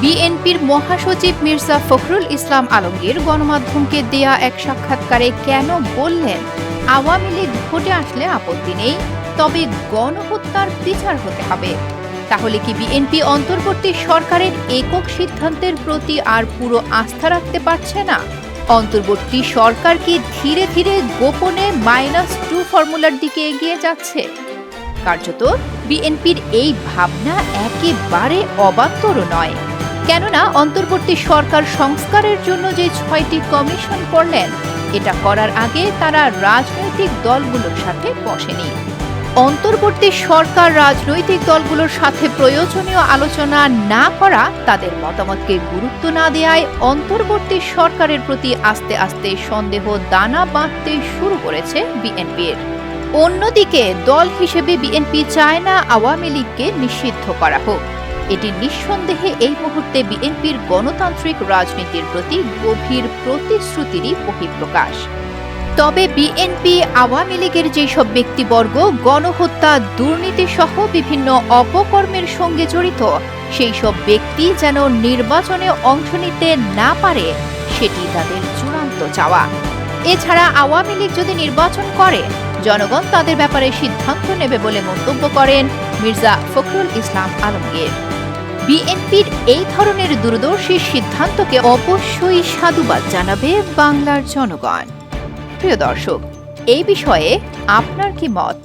বিএনপির মহাসচিব মির্জা ফখরুল ইসলাম আলমগীর গণমাধ্যমকে দেয়া এক সাক্ষাৎকারে কেন বললেন, আওয়ামী লীগ ভোটে আসলে আপত্তি নেই, তবে গণহত্যার বিচার হতে হবে। তাহলে কি বিএনপি অন্তর্বর্তী সরকারের একক সিদ্ধান্তের প্রতি আর পুরো আস্থা রাখতে পারছে না? অন্তর্বর্তী সরকার কি ধীরে ধীরে গোপনে -2 ফর্মুলার দিকে এগিয়ে যাচ্ছে? কার্যত বিএনপির এই ভাবনা একেবারে অবান্তরও নয়। কেননা অন্তর্বর্তী সরকার সংস্কারের জন্য যে 6টি কমিশন করলেন, এটা করার আগে তারা রাজনৈতিক দলগুলোর সাথে বসেনি। অন্তর্বর্তী সরকার রাজনৈতিক দলগুলোর সাথে প্রয়োজনীয় আলোচনা না করা, তাদের মতামতকে গুরুত্ব না দেওয়ায় অন্তর্বর্তী সরকারের প্রতি আস্তে আস্তে সন্দেহ দানা বাঁধতে শুরু করেছে বিএনপির। অন্যদিকে দল হিসেবে বিএনপি চায় না আওয়ামী লীগকে নিষিদ্ধ করা হোক। এটি নিঃসন্দেহে এই মুহূর্তে বিএনপির গণতান্ত্রিক রাজনীতির প্রতি গভীর প্রতিশ্রুতিরই বহিঃপ্রকাশ। তবে বিএনপি আওয়ামী লীগের যেসব ব্যক্তিবর্গ গণহত্যা, দুর্নীতি সহ বিভিন্ন অপকর্মের সঙ্গে জড়িত, সেই সব ব্যক্তি যেন নির্বাচনে অংশ নিতে না পারে, সেটি তাদের চূড়ান্ত চাওয়া। এছাড়া আওয়ামী লীগ যদি নির্বাচন করে, জনগণ তাদের ব্যাপারে সিদ্ধান্ত নেবে বলে মন্তব্য করেন মির্জা ফখরুল ইসলাম আলমগীর। বিএনপির এই ধরনের দূরদর্শী সিদ্ধান্তকে অবশ্যই সাধুবাদ জানাবে বাংলার জনগণ। প্রিয় দর্শক, এই বিষয়ে আপনার কি মত?